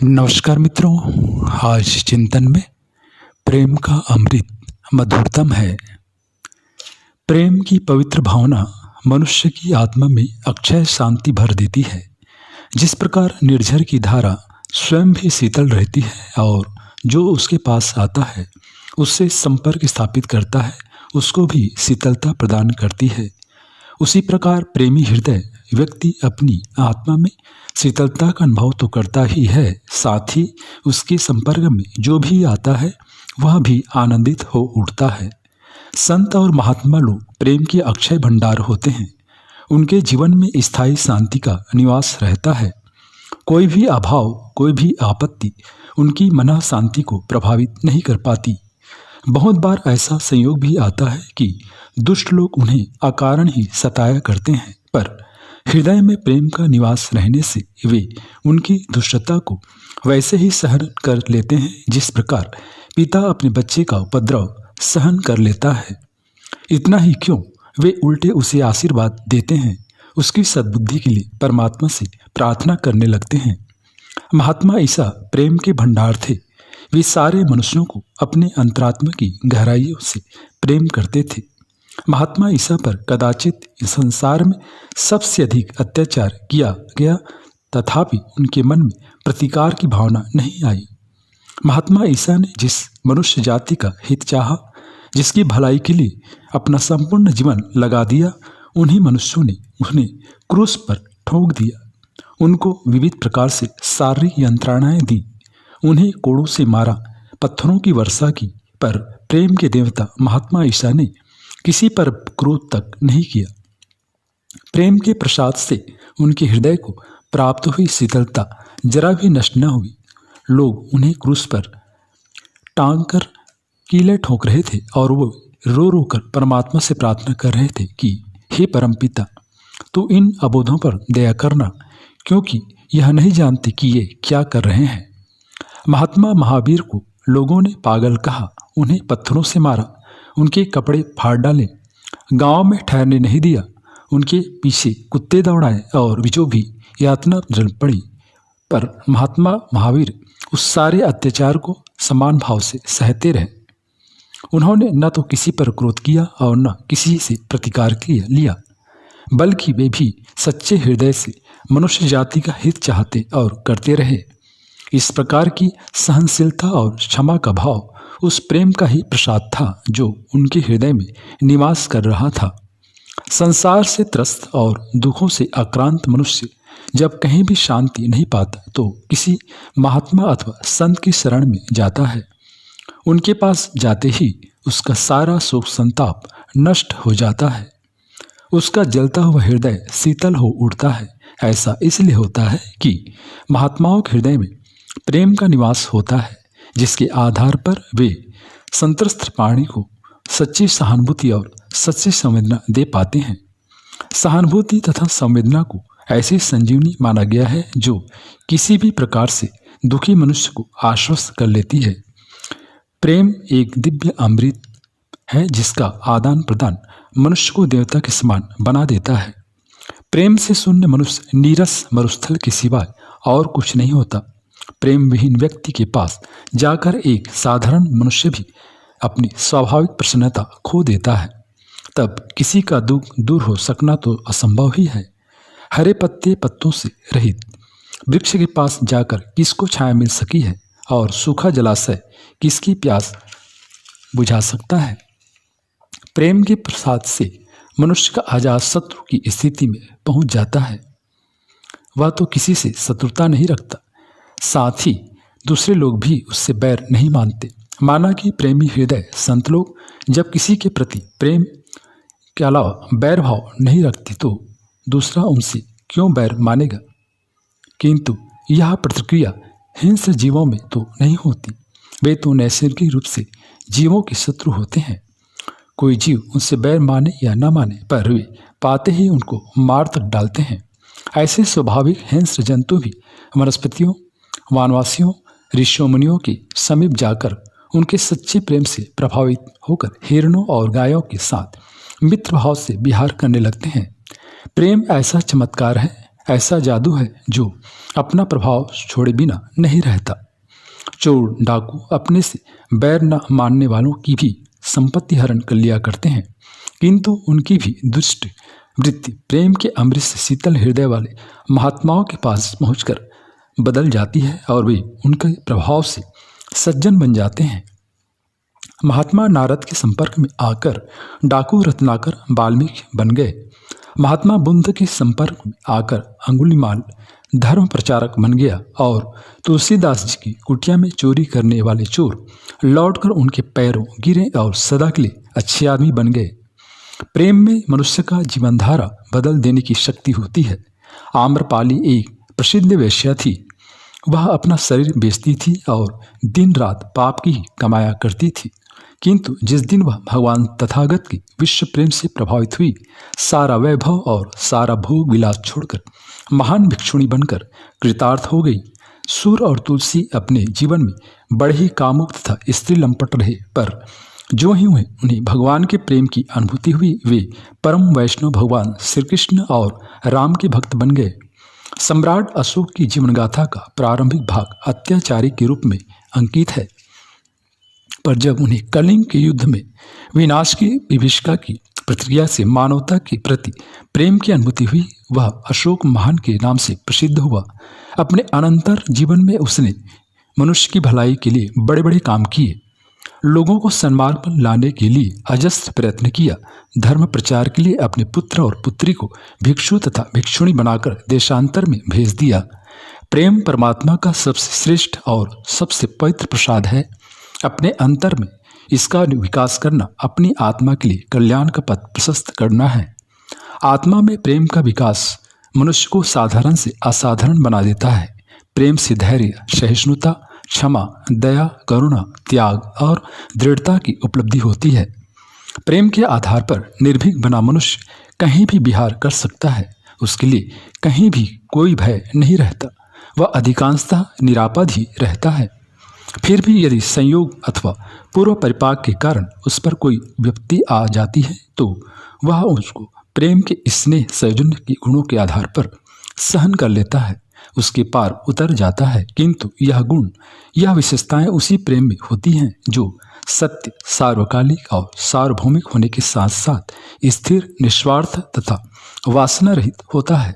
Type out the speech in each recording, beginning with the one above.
नमस्कार मित्रों, आज चिंतन में प्रेम का अमृत मधुरतम है। प्रेम की पवित्र भावना मनुष्य की आत्मा में अक्षय शांति भर देती है। जिस प्रकार निर्झर की धारा स्वयं भी शीतल रहती है और जो उसके पास आता है उससे संपर्क स्थापित करता है उसको भी शीतलता प्रदान करती है, उसी प्रकार प्रेमी हृदय व्यक्ति अपनी आत्मा में शीतलता का अनुभव तो करता ही है, साथ ही उसके संपर्क में जो भी आता है वह भी आनंदित हो उठता है। संत और महात्मा लोग प्रेम के अक्षय भंडार होते हैं। उनके जीवन में स्थायी शांति का निवास रहता है। कोई भी अभाव, कोई भी आपत्ति उनकी मन शांति को प्रभावित नहीं कर पाती। बहुत बार ऐसा संयोग भी आता है कि दुष्ट लोग उन्हें अकारण ही सताया करते हैं, पर हृदय में प्रेम का निवास रहने से वे उनकी दुष्टता को वैसे ही सहन कर लेते हैं जिस प्रकार पिता अपने बच्चे का उपद्रव सहन कर लेता है। इतना ही क्यों, वे उल्टे उसे आशीर्वाद देते हैं, उसकी सद्बुद्धि के लिए परमात्मा से प्रार्थना करने लगते हैं। महात्मा ईसा प्रेम के भंडार थे। वे सारे मनुष्यों को अपने अंतरात्मा की गहराइयों से प्रेम करते थे। महात्मा ईसा पर कदाचित इस संसार में सबसे अधिक अत्याचार किया गया, तथापि उनके मन में प्रतिकार की भावना नहीं आई। महात्मा ईसा ने जिस मनुष्य जाति का हित चाहा, जिसकी भलाई के लिए अपना संपूर्ण जीवन लगा दिया, उन्हीं मनुष्यों ने उन्हें क्रूस पर ठोक दिया। उनको विविध प्रकार से शारीरिक यंत्रणाएं दी, उन्हें कोड़ों से मारा, पत्थरों की वर्षा की, पर प्रेम के देवता महात्मा ईसा ने किसी पर क्रोध तक नहीं किया। प्रेम के प्रसाद से उनके हृदय को प्राप्त हुई शीतलता जरा भी नष्ट न हुई। लोग उन्हें क्रूस पर टांग कर कीले ठोक रहे थे और वो रो रो कर परमात्मा से प्रार्थना कर रहे थे कि हे परमपिता, तो इन अबोधों पर दया करना, क्योंकि यह नहीं जानते कि ये क्या कर रहे हैं। महात्मा महावीर को लोगों ने पागल कहा, उन्हें पत्थरों से मारा, उनके कपड़े फाड़ डाले, गांव में ठहरने नहीं दिया, उनके पीछे कुत्ते दौड़ाए और बिचों भी यातना जल पड़ी, पर महात्मा महावीर उस सारे अत्याचार को समान भाव से सहते रहे। उन्होंने न तो किसी पर क्रोध किया और न किसी से प्रतिकार लिया, बल्कि वे भी सच्चे हृदय से मनुष्य जाति का हित चाहते और करते रहे। इस प्रकार की सहनशीलता और क्षमा का भाव उस प्रेम का ही प्रसाद था जो उनके हृदय में निवास कर रहा था। संसार से त्रस्त और दुखों से आक्रांत मनुष्य जब कहीं भी शांति नहीं पाता तो किसी महात्मा अथवा संत की शरण में जाता है। उनके पास जाते ही उसका सारा शोक संताप नष्ट हो जाता है, उसका जलता हुआ हृदय शीतल हो उठता है। ऐसा इसलिए होता है कि महात्माओं के हृदय में प्रेम का निवास होता है, जिसके आधार पर वे संत्रस्त प्राणी को सच्ची सहानुभूति और सच्ची संवेदना दे पाते हैं। सहानुभूति तथा संवेदना को ऐसी संजीवनी माना गया है जो किसी भी प्रकार से दुखी मनुष्य को आश्वस्त कर लेती है। प्रेम एक दिव्य अमृत है जिसका आदान प्रदान मनुष्य को देवता के समान बना देता है। प्रेम से शून्य मनुष्य नीरस मरुस्थल के सिवाय और कुछ नहीं होता। प्रेम विहीन व्यक्ति के पास जाकर एक साधारण मनुष्य भी अपनी स्वाभाविक प्रसन्नता खो देता है। तब किसी का दुख दूर हो सकना तो असंभव ही है। हरे पत्ते पत्तों से रहित वृक्ष के पास जाकर किसको छाया मिल सकी है, और सूखा जलाशय किसकी प्यास बुझा सकता है। प्रेम के प्रसाद से मनुष्य का अजात शत्रु की स्थिति में पहुंच जाता है। वह तो किसी से शत्रुता नहीं रखता, साथ ही दूसरे लोग भी उससे बैर नहीं मानते। माना कि प्रेमी हृदय संत लोग जब किसी के प्रति प्रेम के अलावा बैर भाव नहीं रखते तो दूसरा उनसे क्यों बैर मानेगा। किंतु यह प्रतिक्रिया हिंस्र जीवों में तो नहीं होती। वे तो नैसर्गिक रूप से जीवों के शत्रु होते हैं। कोई जीव उनसे बैर माने या न माने, पर वे पाते ही उनको मार तक डालते हैं। ऐसे स्वाभाविक हिंस्र जंतु भी वनस्पतियों, वनवासियों, ऋषियों मुनियों के समीप जाकर उनके सच्चे प्रेम से प्रभावित होकर हिरणों और गायों के साथ मित्र भाव से विहार करने लगते हैं। प्रेम ऐसा चमत्कार है, ऐसा जादू है जो अपना प्रभाव छोड़े बिना नहीं रहता। चोर डाकू अपने से बैर न मानने वालों की भी संपत्ति हरण कर लिया करते हैं, किंतु उनकी भी दुष्ट वृत्ति प्रेम के अमृत से शीतल हृदय वाले महात्माओं के पास पहुंचकर बदल जाती है और वे उनके प्रभाव से सज्जन बन जाते हैं। महात्मा नारद के संपर्क में आकर डाकू रत्नाकर वाल्मीकि बन गए। महात्मा बुद्ध के संपर्क में आकर अंगुलीमाल धर्म प्रचारक बन गया और तुलसीदास जी की कुटिया में चोरी करने वाले चोर लौटकर उनके पैरों गिरे और सदा के लिए अच्छे आदमी बन गए। प्रेम में मनुष्य का जीवनधारा बदल देने की शक्ति होती है। आम्रपाली एक प्रसिद्ध वेश्या थी। वह अपना शरीर बेचती थी और दिन रात पाप की कमाया करती थी, किंतु जिस दिन वह भगवान तथागत की विश्व प्रेम से प्रभावित हुई, सारा वैभव और सारा भोग विलास छोड़कर महान भिक्षुणी बनकर कृतार्थ हो गई। सूर और तुलसी अपने जीवन में बड़े ही कामुक तथा स्त्री लंपट रहे, पर जो ही उन्हें भगवान के प्रेम की अनुभूति हुई, वे परम वैष्णव भगवान श्री कृष्ण और राम के भक्त बन गए। सम्राट अशोक की जीवन गाथा का प्रारंभिक भाग अत्याचारी के रूप में अंकित है, पर जब उन्हें कलिंग के युद्ध में विनाश की विभीषिका की प्रतिक्रिया से मानवता के प्रति प्रेम की अनुभूति हुई, वह अशोक महान के नाम से प्रसिद्ध हुआ। अपने अनंतर जीवन में उसने मनुष्य की भलाई के लिए बड़े बड़े काम किए, लोगों को सन्मार्ग पर लाने के लिए अजस्र प्रयत्न किया, धर्म प्रचार के लिए अपने पुत्र और पुत्री को भिक्षु तथा भिक्षुणी बनाकर देशांतर में भेज दिया। प्रेम परमात्मा का सबसे श्रेष्ठ और सबसे पवित्र प्रसाद है। अपने अंतर में इसका विकास करना अपनी आत्मा के लिए कल्याण का पथ प्रशस्त करना है। आत्मा में प्रेम का विकास मनुष्य को साधारण से असाधारण बना देता है। प्रेम से धैर्य, सहिष्णुता, क्षमा, दया, करुणा, त्याग और दृढ़ता की उपलब्धि होती है। प्रेम के आधार पर निर्भीक बना मनुष्य कहीं भी विहार कर सकता है। उसके लिए कहीं भी कोई भय नहीं रहता। वह अधिकांशतः निरापद ही रहता है। फिर भी यदि संयोग अथवा पूर्व परिपाक के कारण उस पर कोई विपत्ति आ जाती है, तो वह उसको प्रेम के स्नेह सौजन्य के गुणों के आधार पर सहन कर लेता है, उसके पार उतर जाता है। किंतु यह गुण, यह विशेषताएं उसी प्रेम में होती हैं जो सत्य, सार्वकालिक और सार्वभौमिक होने के साथ साथ स्थिर, निस्वार्थ तथा वासना रहित होता है।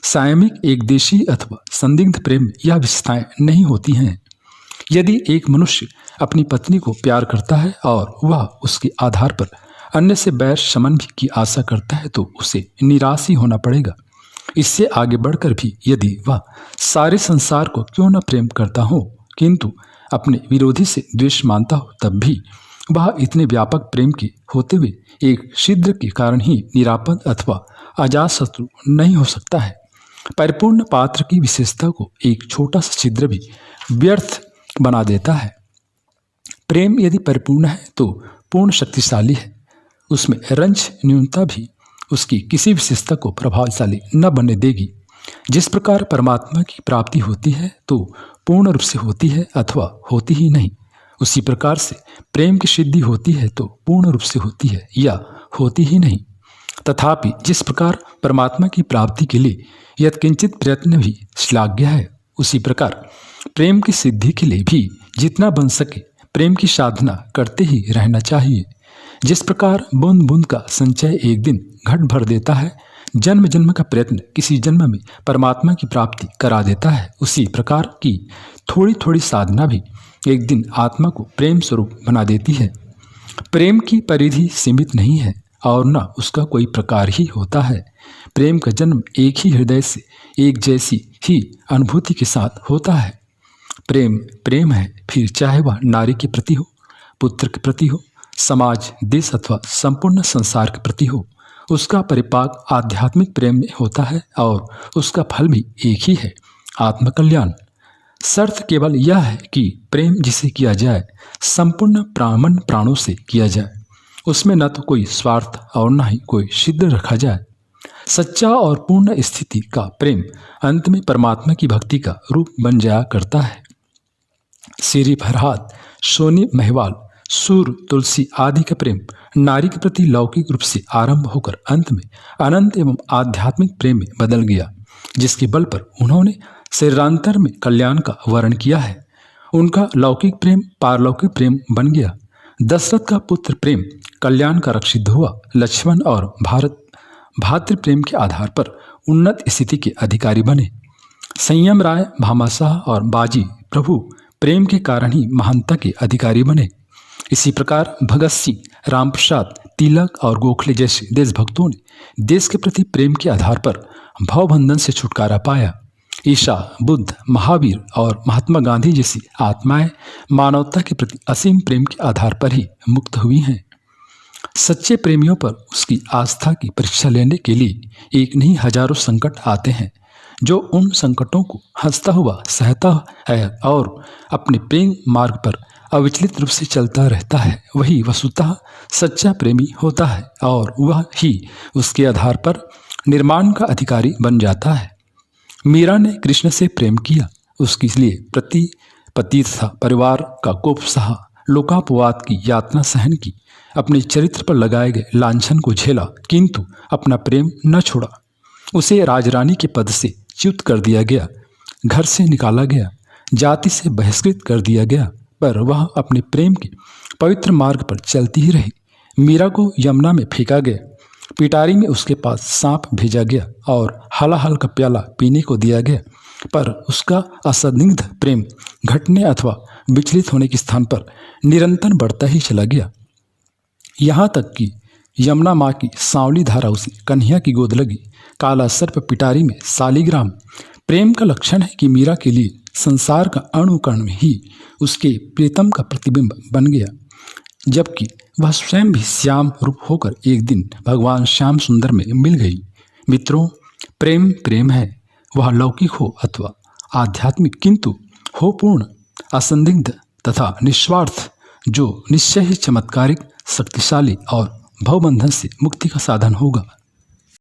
सायमिक, एकदेशी अथवा संदिग्ध प्रेम में यह विशेषताएं नहीं होती हैं। यदि एक मनुष्य अपनी पत्नी को प्यार करता है और वह उसके आधार पर अन्य से बैर शमन भी की आशा करता है, तो उसे निराश ही होना पड़ेगा। इससे आगे बढ़कर भी यदि वह सारे संसार को क्यों न प्रेम करता हो, किंतु अपने विरोधी से द्वेष मानता हो, तब भी वह इतने व्यापक प्रेम के होते हुए एक छिद्र के कारण ही निरापद अथवा अजातशत्रु नहीं हो सकता है। परिपूर्ण पात्र की विशेषता को एक छोटा सा छिद्र भी व्यर्थ बना देता है। प्रेम यदि परिपूर्ण है तो पूर्ण शक्तिशाली है। उसमें रंज न्यूनता भी उसकी किसी विशेषता को प्रभावशाली न बनने देगी। जिस प्रकार परमात्मा की प्राप्ति होती है तो पूर्ण रूप से होती है अथवा होती ही नहीं, उसी प्रकार से प्रेम की सिद्धि होती है तो पूर्ण रूप से होती है या होती ही नहीं। तथापि जिस प्रकार परमात्मा की प्राप्ति के लिए यत्किंचित प्रयत्न भी श्लाघ्य है, उसी प्रकार प्रेम की सिद्धि के लिए भी जितना बन सके प्रेम की साधना करते ही रहना चाहिए। जिस प्रकार बूंद बूंद का संचय एक दिन घट भर देता है, जन्म जन्म का प्रयत्न किसी जन्म में परमात्मा की प्राप्ति करा देता है, उसी प्रकार की थोड़ी थोड़ी साधना भी एक दिन आत्मा को प्रेम स्वरूप बना देती है। प्रेम की परिधि सीमित नहीं है और न उसका कोई प्रकार ही होता है। प्रेम का जन्म एक ही हृदय से एक जैसी ही अनुभूति के साथ होता है। प्रेम प्रेम है, फिर चाहे वह नारी के प्रति हो, पुत्र के प्रति हो, समाज, देश अथवा संपूर्ण संसार के प्रति हो। उसका परिपाक आध्यात्मिक प्रेम में होता है और उसका फल भी एक ही है, आत्मकल्याण। शर्त केवल यह है कि प्रेम जिसे किया जाए संपूर्ण मन प्राणों से किया जाए। उसमें न तो कोई स्वार्थ और न ही कोई सिद्ध रखा जाए। सच्चा और पूर्ण स्थिति का प्रेम अंत में परमात्मा की भक्ति का रूप बन जाया करता है। श्री फरहाद, सोनी महवाल, सूर, तुलसी आदि का प्रेम नारी के प्रति लौकिक रूप से आरंभ होकर अंत में अनंत एवं आध्यात्मिक प्रेम में बदल गया। जिसके बल पर उन्होंने शरीरांतर में कल्याण का वर्ण किया है। उनका लौकिक प्रेम पारलौकिक प्रेम बन गया। दशरथ का पुत्र प्रेम कल्याण का रक्षित हुआ। लक्ष्मण और भातृ प्रेम के आधार पर उन्नत स्थिति के अधिकारी बने। संयम राय भामाशाह और बाजी प्रभु प्रेम के कारण ही महानता के अधिकारी बने। इसी प्रकार भगत सिंह, रामप्रसाद, तिलक और गोखले जैसे देशभक्तों ने देश के प्रति प्रेम के आधार पर भावबंधन से छुटकारा पाया। ईसा, बुद्ध, महावीर और महात्मा गांधी जैसी आत्माएं मानवता के प्रति असीम प्रेम के आधार पर ही मुक्त हुई हैं। सच्चे प्रेमियों पर उसकी आस्था की परीक्षा लेने के लिए एक नहीं हजारों संकट आते हैं। जो उन संकटों को हंसता हुआ सहता है और अपने प्रेम मार्ग पर अविचलित रूप से चलता रहता है, वही वस्तुतः सच्चा प्रेमी होता है और वह ही उसके आधार पर निर्माण का अधिकारी बन जाता है। मीरा ने कृष्ण से प्रेम किया, उसके लिए पति तथा परिवार का कोप सहा, लोकापवाद की यातना सहन की, अपने चरित्र पर लगाए गए लांछन को झेला, किंतु अपना प्रेम न छोड़ा। उसे राजरानी के पद से च्युत कर दिया गया, घर से निकाला गया, जाति से बहिष्कृत कर दिया गया, पर वह अपने प्रेम के पवित्र मार्ग पर चलती ही रही। मीरा को यमुना में फेंका गया, पिटारी में उसके पास सांप भेजा गया और हलाहल का प्याला पीने को दिया गया, पर उसका असंदिग्ध प्रेम घटने अथवा विचलित होने के स्थान पर निरंतर बढ़ता ही चला गया। यहाँ तक कि यमुना माँ की सांवली धारा उसे कन्हैया की गोद लगी। काला सर्प पिटारी में शालिग्राम। प्रेम का लक्षण है कि मीरा के लिए संसार का अणु कण ही उसके प्रीतम का प्रतिबिंब बन गया, जबकि वह स्वयं भी श्याम रूप होकर एक दिन भगवान श्याम सुंदर में मिल गई। मित्रों, प्रेम प्रेम है, वह लौकिक हो अथवा आध्यात्मिक, किंतु हो पूर्ण, असंदिग्ध तथा निस्वार्थ, जो निश्चय ही चमत्कारिक, शक्तिशाली और भवबंधन से मुक्ति का साधन होगा।